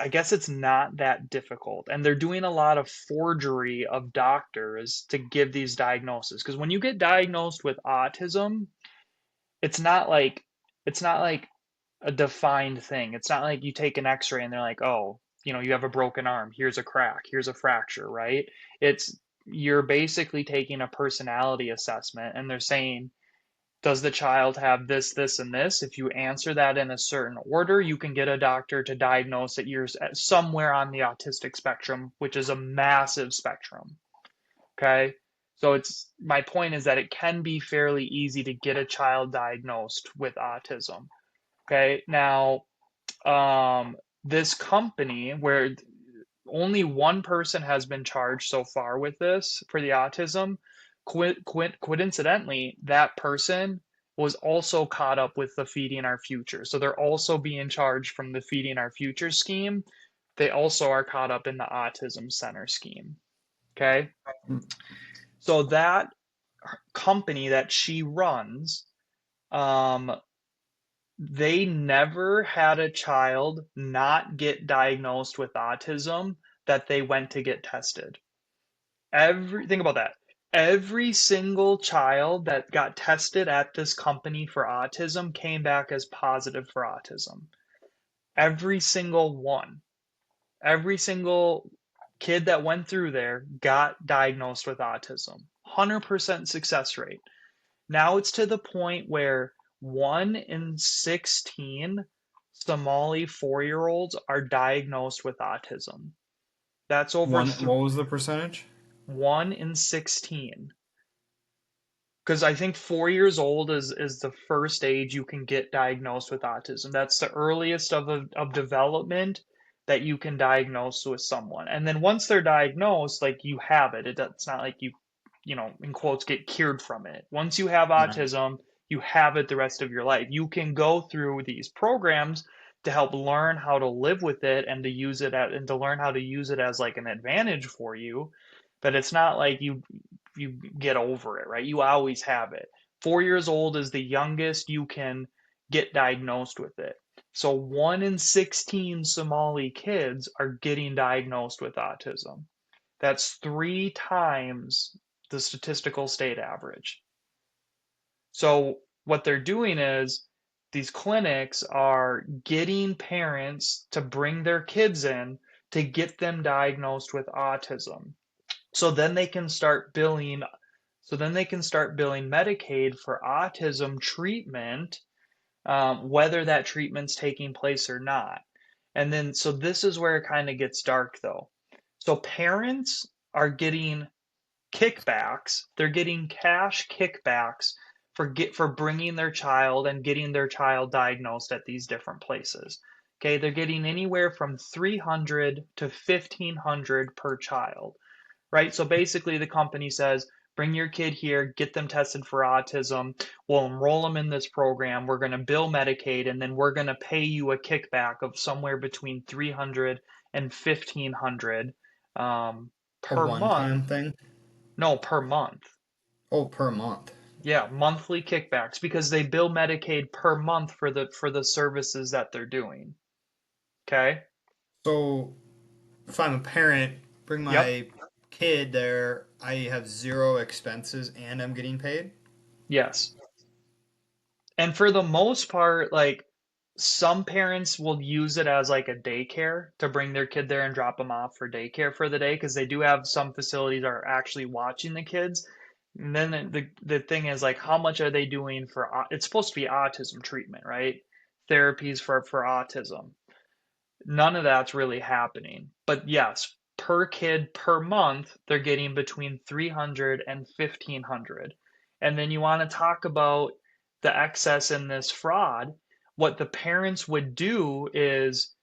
I guess it's not that difficult. And they're doing a lot of forgery of doctors to give these diagnoses. Because when you get diagnosed with autism, it's not like it's not like a defined thing. It's not like you take an x-ray and they're like, "Oh, you have a broken arm. Here's a crack. Here's a fracture," right? It's you're basically taking a personality assessment and they're saying, "Does the child have this, this, and this?" If you answer that in a certain order, you can get a doctor to diagnose that you're somewhere on the autistic spectrum, which is a massive spectrum. Okay? So it's my point is that it can be fairly easy to get a child diagnosed with autism. Okay, now this company where only one person has been charged so far with this for the autism, coincidentally, that person was also caught up with the Feeding Our Future. So they're also being charged from the Feeding Our Future scheme. They also are caught up in the Autism Center scheme. Okay, so that company that she runs, um, they never had a child not get diagnosed with autism that they went to get tested. Think about that. Every single child that got tested at this company for autism came back as positive for autism. Every single one. Every single kid that went through there got diagnosed with autism. 100% success rate. Now it's to the point where 1 in 16 Somali 4-year-olds are diagnosed with autism. That's over One, what was the percentage? 1 in 16. Because I think 4 years old is the first age you can get diagnosed with autism. That's the earliest of development that you can diagnose with someone. And then once they're diagnosed, like you have it. It's not like in quotes, get cured from it. Once you have Right. autism, you have it the rest of your life. You can go through these programs to help learn how to live with it and to use it and to learn how to use it as like an advantage for you. But it's not like you get over it, right? You always have it. 4 years old is the youngest you can get diagnosed with it. So 1 in 16 Somali kids are getting diagnosed with autism. That's 3 times the statistical state average. So what they're doing is these clinics are getting parents to bring their kids in to get them diagnosed with autism. So then they can start billing Medicaid for autism treatment, whether that treatment's taking place or not. And then, so this is where it kind of gets dark though. So parents are getting kickbacks. They're getting cash kickbacks for bringing their child and getting their child diagnosed at these different places. Okay, they're getting anywhere from 300 to 1500 per child, right? So basically, the company says, bring your kid here, get them tested for autism. We'll enroll them in this program. We're going to bill Medicaid, and then we're going to pay you a kickback of somewhere between 300 and 1500 A per month. one-time thing? No, per month. Oh, per month. Yeah, monthly kickbacks because they bill Medicaid per month for the services that they're doing. Okay? So if I'm a parent, bring Yep. my kid there, I have zero expenses and I'm getting paid? Yes. And for the most part, like some parents will use it as like a daycare to bring their kid there and drop them off for daycare for the day because they do have some facilities that are actually watching the kids. And then the thing is like how much are they doing for it's supposed to be autism treatment, right? Therapies for autism. None of that's really happening. But yes, per kid per month, they're getting between 300 and 1500. And then you want to talk about the excess in this fraud. What the parents would do is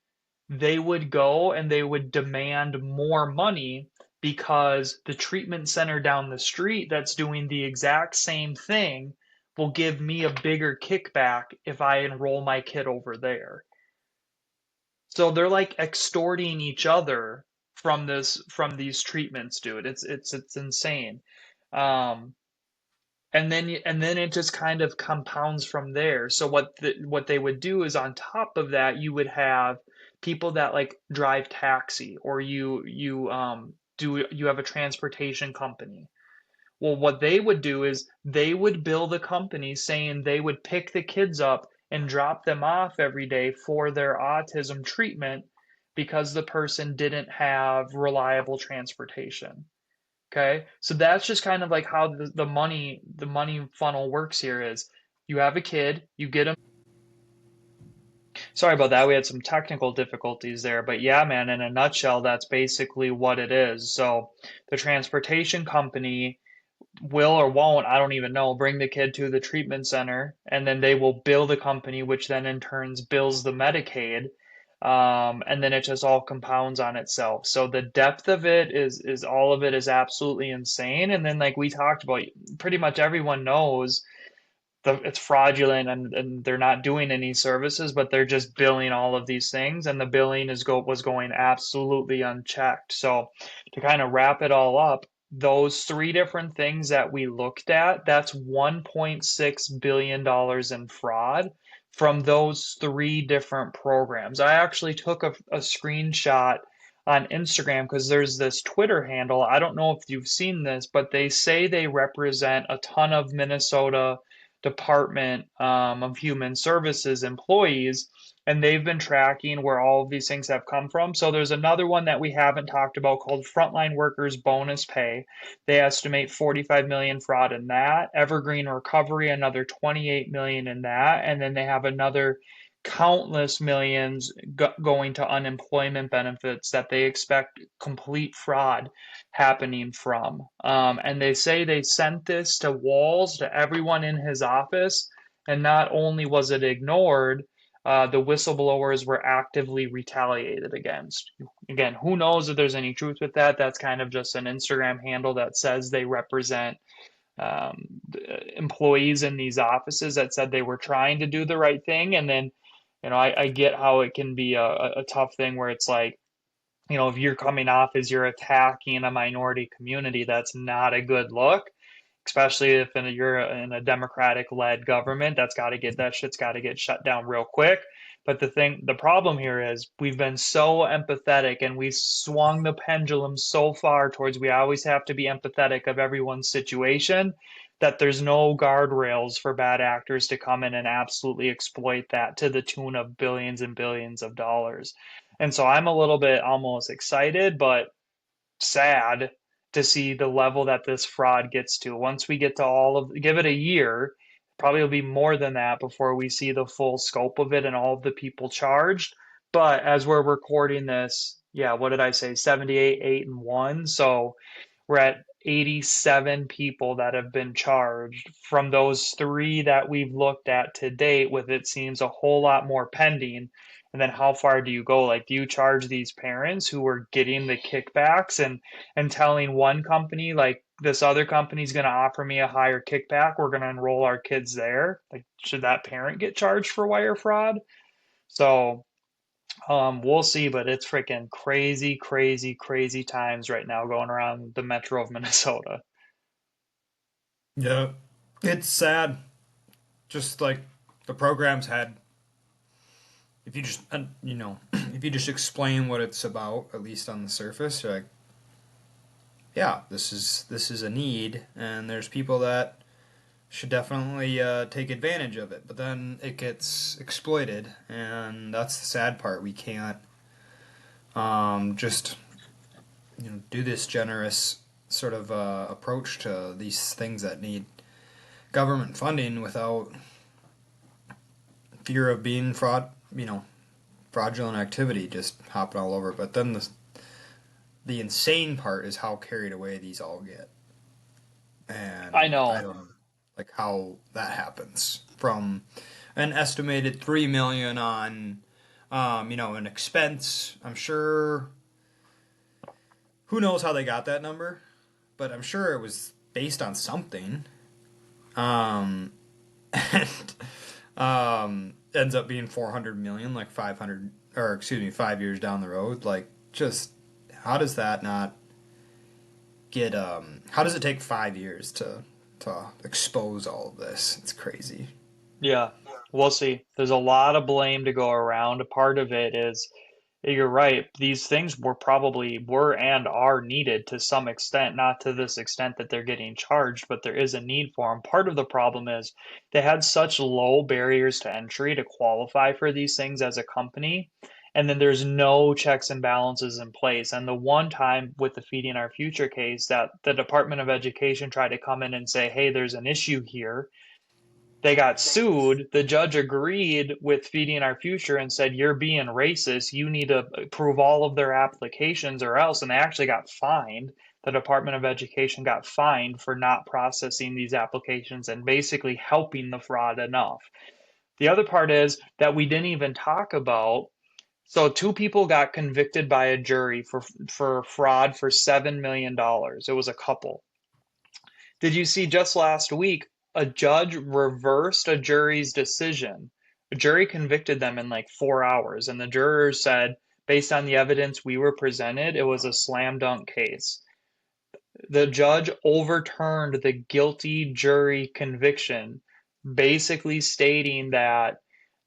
they would go and they would demand more money because the treatment center down the street that's doing the exact same thing will give me a bigger kickback if I enroll my kid over there. So they're like extorting each other from these treatments, dude. It's insane. Um, and then it just kind of compounds from there. So what they would do is on top of that, you would have people that like drive taxi or you have a transportation company. Well, what they would do is they would bill the company saying they would pick the kids up and drop them off every day for their autism treatment because the person didn't have reliable transportation. Okay. So that's just kind of like how the money funnel works here is you have a kid, you get them. Sorry about that. We had some technical difficulties there, but yeah, man, in a nutshell, that's basically what it is. So the transportation company will or won't, I don't even know, bring the kid to the treatment center, and then they will bill the company, which then in turns bills the Medicaid. And then it just all compounds on itself. So the depth of it is all of it is absolutely insane. And then like we talked about, pretty much everyone knows it's fraudulent and they're not doing any services, but they're just billing all of these things, and the billing was going absolutely unchecked. So to kind of wrap it all up, those three different things that we looked at, that's $1.6 billion in fraud from those three different programs. I actually took a screenshot on Instagram because there's this Twitter handle. I don't know if you've seen this, but they say they represent a ton of Minnesota Department of Human Services employees, and they've been tracking where all of these things have come from. So there's another one that we haven't talked about called Frontline Workers Bonus Pay. They estimate 45 million fraud in that. Evergreen Recovery, another 28 million in that, and then they have another countless millions going to unemployment benefits that they expect complete fraud happening from. And they say they sent this to Walls, to everyone in his office, and not only was it ignored, the whistleblowers were actively retaliated against. Again, who knows if there's any truth with that? That's kind of just an Instagram handle that says they represent employees in these offices that said they were trying to do the right thing. And then, I get how it can be a tough thing where it's like, if you're coming off as you're attacking a minority community, that's not a good look, especially if you're in a Democratic-led government. That shit's got to get shut down real quick. But the problem here is we've been so empathetic and we swung the pendulum so far towards we always have to be empathetic of everyone's situation that there's no guardrails for bad actors to come in and absolutely exploit that to the tune of billions and billions of dollars. And so I'm a little bit almost excited, but sad to see the level that this fraud gets to. Once we get to give it a year, probably will be more than that before we see the full scope of it and all of the people charged. But as we're recording this, yeah, what did I say? 78, 8, and 1. So we're at 87 people that have been charged from those three that we've looked at to date, with it seems a whole lot more pending. And then how far do you go? Like, do you charge these parents who are getting the kickbacks and telling one company, like, this other company's going to offer me a higher kickback, we're going to enroll our kids there? Like, should that parent get charged for wire fraud? So we'll see, but it's freaking crazy, crazy, crazy times right now going around the metro of Minnesota. Yeah, it's sad. Just like the programs had, if you just if you just explain what it's about, at least on the surface, you're like, yeah, this is a need, and there's people that should definitely take advantage of it, but then it gets exploited, and that's the sad part. We can't just do this generous sort of approach to these things that need government funding without fear of being fraudulent activity just hopping all over. But then the insane part is how carried away these all get, I and I know. don't know like how that happens from an estimated 3 million on an expense. I'm sure who knows how they got that number, but I'm sure it was based on something. Um, and ends up being 400 million, like 500, or excuse me, 5 years down the road. Like, just how does that not get? How does it take 5 years to expose all of this? It's crazy. Yeah, we'll see. There's a lot of blame to go around. A part of it is you're right. These things were and are needed to some extent, not to this extent that they're getting charged, but there is a need for them. Part of the problem is they had such low barriers to entry to qualify for these things as a company. And then there's no checks and balances in place. And the one time with the Feeding Our Future case that the Department of Education tried to come in and say, hey, there's an issue here, they got sued. The judge agreed with Feeding Our Future and said, you're being racist. You need to approve all of their applications or else. And they actually got fined. The Department of Education got fined for not processing these applications and basically helping the fraud enough. The other part is that we didn't even talk about. So two people got convicted by a jury for fraud for $7 million. It was a couple. Did you see just last week a judge reversed a jury's decision? A jury convicted them in like 4 hours, and the jurors said, based on the evidence we were presented, it was a slam dunk case. The judge overturned the guilty jury conviction, basically stating that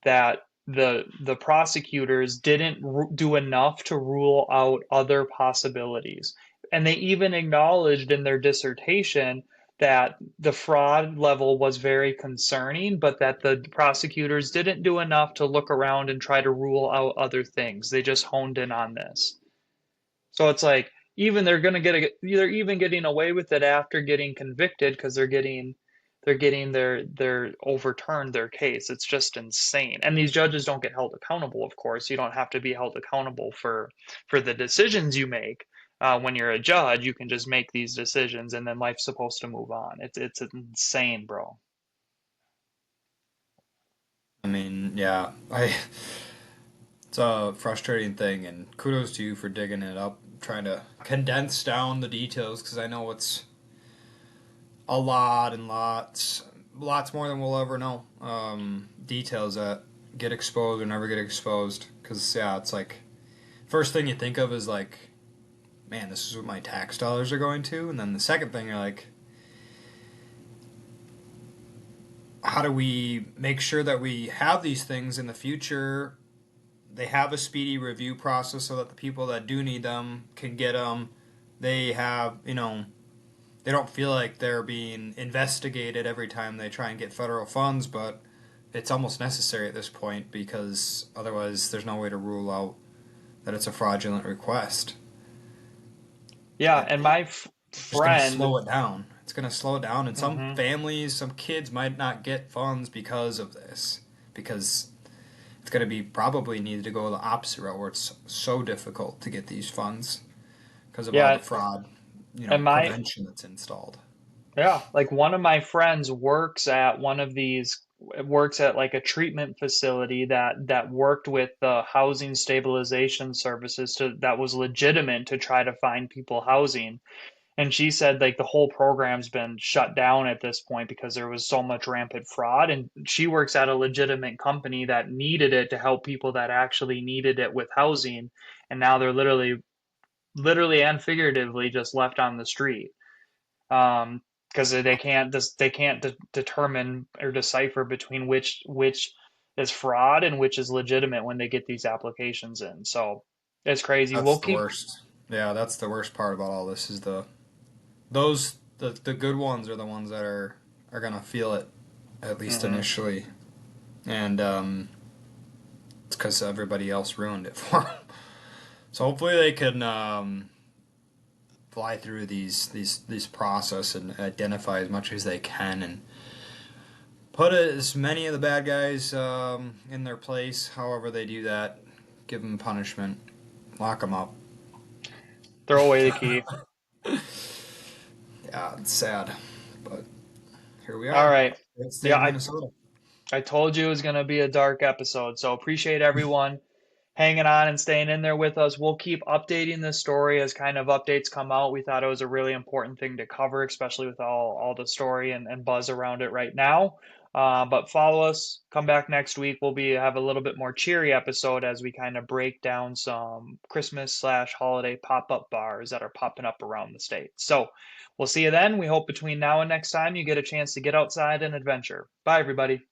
the prosecutors didn't do enough to rule out other possibilities. And they even acknowledged in their dissertation that the fraud level was very concerning, but that the prosecutors didn't do enough to look around and try to rule out other things. They just honed in on this. So it's like even they're even getting away with it after getting convicted because they're getting their overturned their case. It's just insane. And these judges don't get held accountable, of course. You don't have to be held accountable for the decisions you make. When you're a judge, you can just make these decisions and then life's supposed to move on. It's insane, bro. I mean, yeah, I it's a frustrating thing, and kudos to you for digging it up, trying to condense down the details because I know it's a lot and lots more than we'll ever know. Details that get exposed or never get exposed. Because yeah, it's like first thing you think of is like, man, this is what my tax dollars are going to, and then the second thing you're like, how do we make sure that we have these things in the future? They have a speedy review process so that the people that do need them can get them. They have, they don't feel like they're being investigated every time they try and get federal funds, but it's almost necessary at this point because otherwise there's no way to rule out that it's a fraudulent request. Yeah, It, and it, my it's just going to friend. slow it down. It's going to slow it down, and some Mhm. families, some kids might not get funds because of this. Because it's going to be probably needed to go the opposite route where it's so difficult to get these funds because of all the Yeah, fraud, and my prevention that's installed. Yeah, like one of my friends works at like a treatment facility that worked with the housing stabilization services that was legitimate to try to find people housing. And she said like the whole program's been shut down at this point because there was so much rampant fraud. And she works at a legitimate company that needed it to help people that actually needed it with housing. And now they're literally and figuratively just left on the street, because they can't determine or decipher between which is fraud and which is legitimate when they get these applications in. So it's crazy. That's We'll the keep. worst. Yeah, that's the worst part about all this is the good ones are the ones that are are gonna feel it at least Hmm. initially, and it's because everybody else ruined it for them. So hopefully they can fly through these process and identify as much as they can and put as many of the bad guys in their place. However they do that, give them punishment, lock them up. Throw away the key. Yeah, it's sad, but here we All are, right. great state Yeah, of I Minnesota. I told you it was going to be a dark episode, so appreciate everyone hanging on and staying in there with us. We'll keep updating this story as kind of updates come out. We thought it was a really important thing to cover, especially with all the story and buzz around it right now. But follow us. Come back next week. We'll be have a little bit more cheery episode as we kind of break down some Christmas slash holiday pop-up bars that are popping up around the state. So we'll see you then. We hope between now and next time you get a chance to get outside and adventure. Bye, everybody.